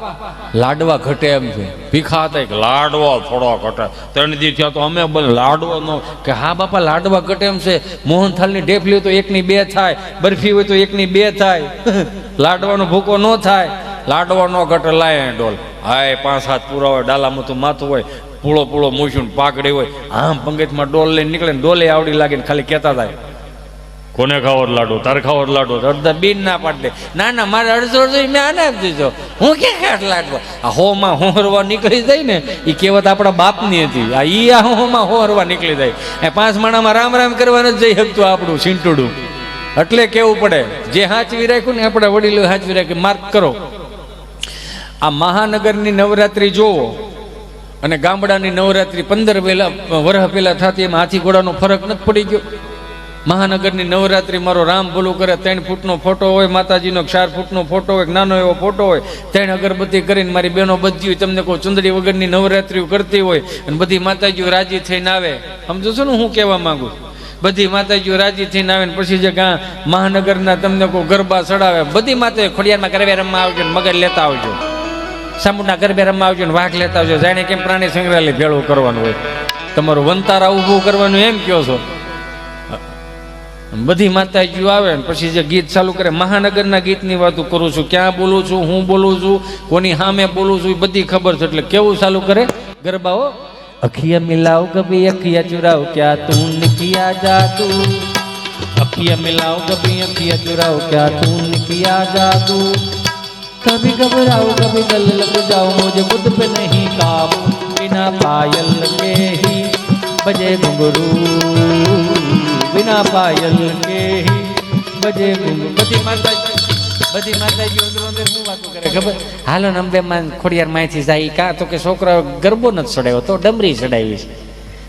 A: લાડવા ઘટે એમ છે. ભીખા હતા કે લાડવા થોડો ઘટે. 3 દી થયા તો અમે લાડવા નો કે હા બાપા લાડવા ઘટે એમ છે. મોહનથાળની ઢેફલી હોય તો 1 ની 2 થાય, બરફી હોય તો 1 ની 2 થાય. લાડવાનો ભૂકો ન થાય. લાડવા નો ઘટે લાય ડોલ. હાય 5-7 પૂરા હોય, ડાલામાં તો માથું હોય, પૂળો પૂળો મૂછું પાકડી હોય. આમ પંગેજમાં ડોલ લઈને નીકળે ને ડોલે આવડી લાગે ને ખાલી કહેતા થાય કોને ખાવો લાડુ? તારે ખાવો લાડુ? અડધા બીન ના પાડે. ના ના મારે અડધો મેં આને આપી દીધો. હું ક્યાં ખાટ લાડવા? આ હોમાં હોરવા નીકળી જાય ને, એ કહેવત આપણા બાપની હતી. આ ઈ આ હોમાં હોરવા નીકળી જાય. એ 5 માણામાં રામ રામ કરવાનું જ જઈ શકતું આપણું છીંટુડું. એટલે કેવું પડે, જે હાચવી રાખ્યું ને આપણા વડીલો હાચવી રાખ્યું. માર્ક કરો. આ મહાનગરની નવરાત્રી જોવો અને ગામડાની નવરાત્રી 15 વર્ષ પહેલા થતી, એમાં હાથી ઘોડાનો ફરક નથી પડી ગયો? મહાનગરની નવરાત્રી મારો રામ ભલું કરે 3 ફૂટનો ફોટો હોય, માતાજીનો 4 ફૂટનો ફોટો હોય, નાનો એવો ફોટો હોય, 3 અગરબત્તી કરીને મારી બહેનો બધી હોય, તમને કહું ચુંદડી વગરની નવરાત્રીઓ કરતી હોય અને બધી માતાજીઓ રાજી થઈને આવે. સમજો છો ને હું કહેવા માંગુ? બધી માતાજીઓ રાજી થઈને આવે ને પછી જે મહાનગરના તમને કહું ગરબા ચડાવે. બધી માતા ખોડિયારમાં ગરબે રમવા આવજો ને મગર લેતા આવજો, સામુંડા ગરબે રમવા આવજો ને વાઘ લેતા આવજો. જાણે કેમ પ્રાણી સંગ્રહાલય ભેળું કરવાનું હોય, તમારું વંતારા ઊભું કરવાનું એમ કહો છો. બધી માતાજીઓ આવે ને પછી જે ગીત ચાલુ કરે, મહાનગરના ગીતની વાતો કરું છું, ક્યાં બોલું છું, હું બોલું છું, કોની સામે બોલું છું, એ બધી ખબર છે. એટલે કેવું ચાલુ કરે ગરબાઓ? અખિયા મિલાવ કભી અખિયા ચુરાવ, ક્યાં તું કિયા જાદુ. અખિયા મિલાવ કભી અખિયા ચુરાવ, ક્યાં તું કિયા જાદુ. कभी घबराओ कभी गल लग जाओ, मुझे खुद पे नहीं काबू. बिना पायल के ही बजे घुंघरू, बिना पायल के ही बजे घुंघरू. બધી માતાજી અંદર શું વાતો કરે ખબર? હાલો ને અંબે માં ખોડિયાર માંથી જાય. કાં તો કે છોકરા ગરબો નથી ચડાવ્યો તો ડમરી ચડાવી છે.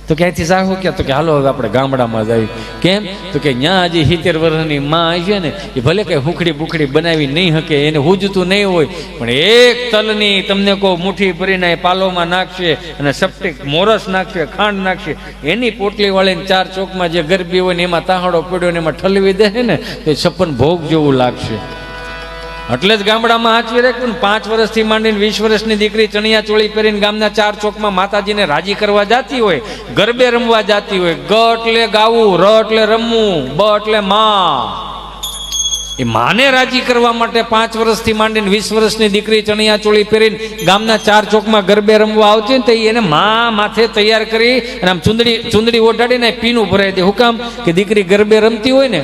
A: તો ક્યાંથી જાહું ક્યાં? તો કે હાલો હવે આપણે ગામડામાં જઈએ. કેમ? તો કે ત્યાં હજી 70 વર્ષની માં છે ને, એ ભલે કઈ હુખડી બુખડી બનાવી નહીં શકે, એને હુજતું નહીં હોય, પણ એક તલની તમને કહો મુઠ્ઠી ભરીને પાલોમાં નાખશે અને સપ્ટિક મોરસ નાખશે, ખાંડ નાખશે, એની પોટલી વાળીને 4 ચોકમાં જે ગરબી હોય ને એમાં તાહડો પડ્યો ને એમાં ઠલવી દે ને, તો 56 ભોગ જેવું લાગશે. એટલે જ ગામડામાં હાચવી રાખ્યું ને. 5 વર્ષથી માંડીને 20 વર્ષની દીકરી ચણિયા ચોળી પહેરીને ગામના 4 ચોકમાં માતાજીને રાજી કરવા જાતી હોય, ગરબે રમવા જાતી હોય. ગ એટલે ગાવું, ર એટલે રમવું, બ એટલે માં. એ માને રાજી કરવા માટે 5 વર્ષથી માંડીને 20 વર્ષની દીકરી ચણિયા ચોળી પહેરીને ગામના 4 ચોકમાં ગરબે રમવા આવતી ને, તો એને માં માથે તૈયાર કરી અને આમ ચુંદડી ઓઢાડીને પીનું ભરાઈ દે. હું કામ? કે દીકરી ગરબે રમતી હોય ને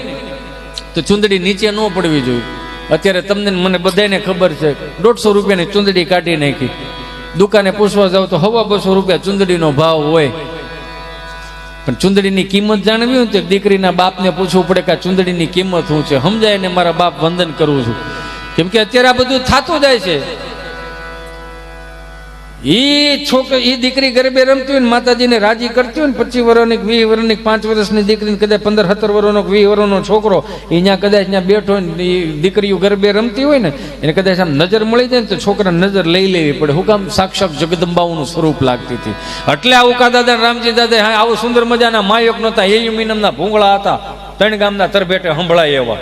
A: તો ચુંદડી નીચે ન પડવી જોઈએ. અત્યારે તમને મને બધાને ખબર છે, 150 રૂપિયાની ચુંદડી કાઢી નાખી. દુકાને પૂછવા જાવ તો 250 રૂપિયા ચુંદડીનો ભાવ હોય. પણ ચુંદડીની કિંમત જાણવી હોય તો દીકરીના બાપને પૂછવું પડે કે આ ચુંદડીની કિંમત શું છે. સમજાય ને મારા બાપ વંદન કરું છું. કેમ કે અત્યારે આ બધું થતું જાય છે. ઈ દીકરી ગરબે રમતી હોય ને માતાજીને રાજી કરતી હોય ને, 25 વર્ષની 20 વર્ષની 5 વર્ષની દીકરીને કદાચ 15-17 વર્ષનો 20 વર્ષનો છોકરો અહીંયા કદાચ ત્યાં બેઠો ને દીકરીઓ ગરબે રમતી હોય ને, એને કદાચ આમ નજર મળી જાય ને તો છોકરા નજર લઈ લેવી પડે. હું કામ? સાક્ષાત જગદંબાઓનું સ્વરૂપ લાગતી હતી. એટલે આ ઉકા દાદા રામજી દાદા હા આવું સુંદર મજાના માયક નહોતા, એયુમિનમના ભૂંગળા હતા. 3 ગામના તરભેટે સંભળાય એવા.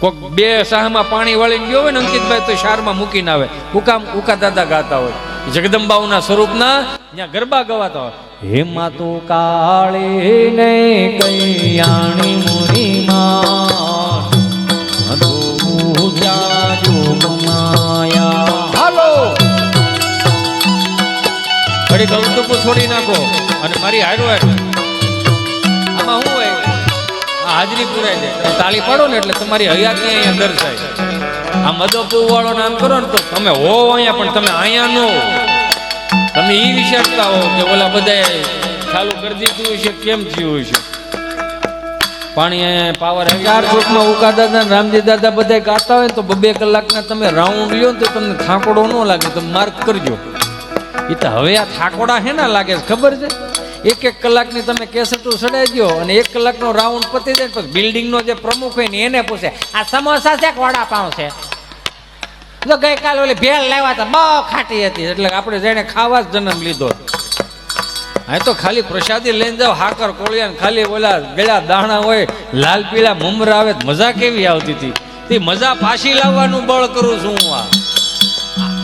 A: કોઈક 2 શાહમાં પાણી વાળીને ગયો હોય ને અંકિતભાઈ તો શારમાં મૂકીને આવે. હું કામ? ઉકા દાદા ગાતા હોય, જગદંબાઓના સ્વરૂપના ત્યાં ગરબા ગવાતા હોય. હે માતુ કાળી ને કૈયાણી મુની માં, હાલો ઘડી ગલતું છોડી નાખો અને મારી હારો આમાં શું હોય? હાજરી પુરાઈ જાય. તાળી પાડો ને એટલે તમારી હયાતી અહીંયા દર્શાય. આ મદપુ વાળો નામ કરો ને તો તમે હો અહીંયા, પણ તમે અહીંયા ન હો. તમે એ વિચારતા હો કે ઓલા બધાએ ચાલુ કરી દીધું છે, કેમ થયું છે. પાણી પાવર ચાર ચોકમાં ઉકા દાદા રામજી દાદા બધા ગાતા હોય તો 2 કલાકના તમે રાઉન્ડ લ્યો ને તો તમને થાકોડો ન લાગે. તમે માર્ક કરજો. એ તો હવે આ થાકોડા હે ના લાગે ખબર છે. 1 કલાકની તમે કેસેટો સડાઈ દો અને 1 કલાકનો રાઉન્ડ પતી જાય પછી બિલ્ડિંગનો જે પ્રમુખ હોય ને એને પૂછે આ સમોસા છે કે વડાપાઉં છે. તો ગઈકાલે ઓલી ભેળ લાવ્યા હતા બહુ ખાટી હતી, એટલે આપણે જઈને ખાવા જ જન્મ લીધો. હા તો ખાલી પ્રસાદી લઈને જાવ, હાકર કોળિયા ખાલી ઓલા ગળા દાણા હોય, લાલ પીળા મમરા આવે, મજા કેવી આવતી હતી. તે મજા પાછી લાવવાનું બળ કરું છું હું.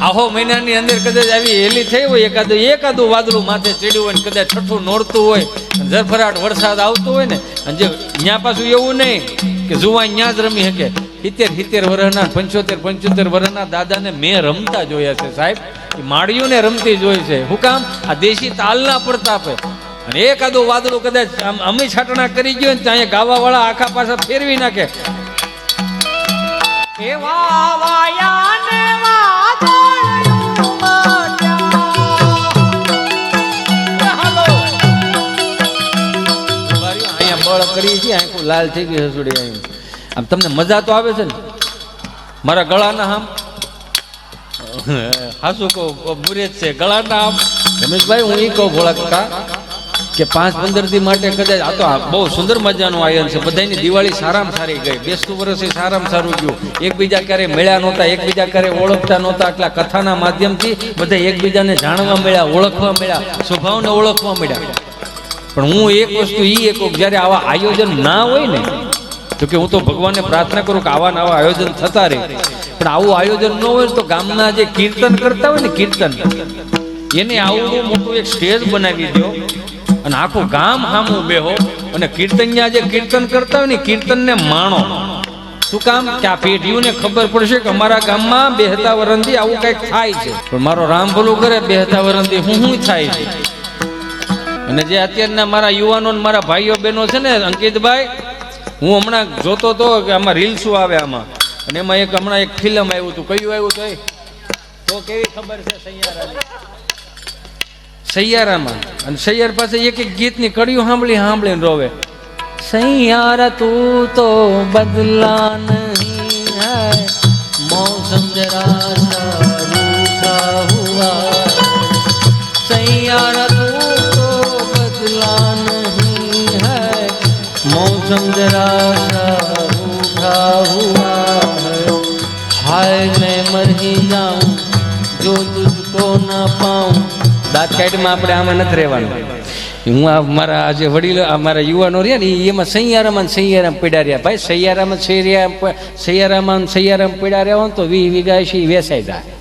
A: આહો મહિનાની અંદર કદાચ આવી હેલી થઈ હોય, એકાદું વાદળું માથે ચડ્યું હોય ને કદાચ છઠ્ઠું નોરતું હોય, ઝરફરાટ વરસાદ આવતો હોય ને, અને જે ત્યાં પાછું એવું નહીં કે જુવાન ત્યાં જ રમી શકે. 70 વર્ષના 75 વર્ષના દાદાને મેં રમતા જોયા છે સાહેબ. માળીઓને રમતી જોઈ છે. શું કામ? આ દેશી તાલના પ્રતાપે. અને એકાદું વાદળું કદાચ અમી છાટણા કરી ગયો ને ત્યાં ગાવા વાળા આખા પાછા ફેરવી નાખે. એવા વાયાને બળ કરી છે. આંખો લાલ થઈ ગઈ હસુડી. આમ તમને મજા તો આવે છે ને મારા ગળાના આમ હાસુ કહો બુરે છે ગળાના આમ. રમેશભાઈ હું એ કહું ભોળા કાકા કે 5-15 દી માટે કદાચ આ તો બહુ સુંદર મજાનું આયોજન છે. બધાની દિવાળી સારામાં સારી ગઈ, બેસતું વર્ષ એ સારામાં સારું ગયું. એકબીજા ક્યારે મળ્યા નહોતા, એકબીજા ક્યારે ઓળખતા નહોતા, એટલા કથાના માધ્યમથી બધા એકબીજાને જાણવા મળ્યા, ઓળખવા મળ્યા, સ્વભાવને ઓળખવા મળ્યા. પણ હું એક વસ્તુ એ કહું જ્યારે આવા આયોજન ના હોય ને તો કે હું તો ભગવાનને પ્રાર્થના કરું કે આવા નવા આયોજન થતા રહે. પણ આવું આયોજન ન હોય તો ગામના જે કીર્તન કરતા હોય ને કીર્તન, એને આવું મોટું એક સ્ટેજ બનાવી દો અને આખું ગામ સામું બેહો અને કીર્તનિયા જે કીર્તન કરતા હોય ને કીર્તનને માણો. શું કામ? કે આ પેઢીઓને ખબર પડશે કે અમારા ગામમાં બેહતા વરણથી આવું કંઈક થાય છે. પણ મારો રામ ભલું કરે બેહતા વરણથી હું થાય છે. અને જે અત્યારના મારા યુવાનો મારા ભાઈઓ બહેનો છે ને અંકિતભાઈ, હું હમણાં જોતો હતો કે આમાં રીલ્સો આવે આમાં, અને એમાં હમણાં એક ફિલ્મ આવ્યું હતું. કયું આવ્યું હતું તો કેવી ખબર છે? સૈયારામાં. અને સૈયાર પાસે એક ગીતની કડીઓ સાંભળીને રોવે. સૈયારા તું તો બદલા નહીં હૈ, મૌસમ જરા સા રૂઠા હુઆ. સૈયારા मौसम जरा सा रूठा हुआ है, हाय मैं मर ही जाऊं जो तुझको ना पाऊं. દાંત કાઢમાં આપણે આમાં નથી રહેવાનું. હું આ મારા જે વડીલો મારા યુવાનો રહ્યા ને એમાં સૈયારામાં પીડા રહ્યા. ભાઈ સૈયારામાં પીડા રહ્યા હોય તો 20 વીઘા છે વેચાઈ જાય.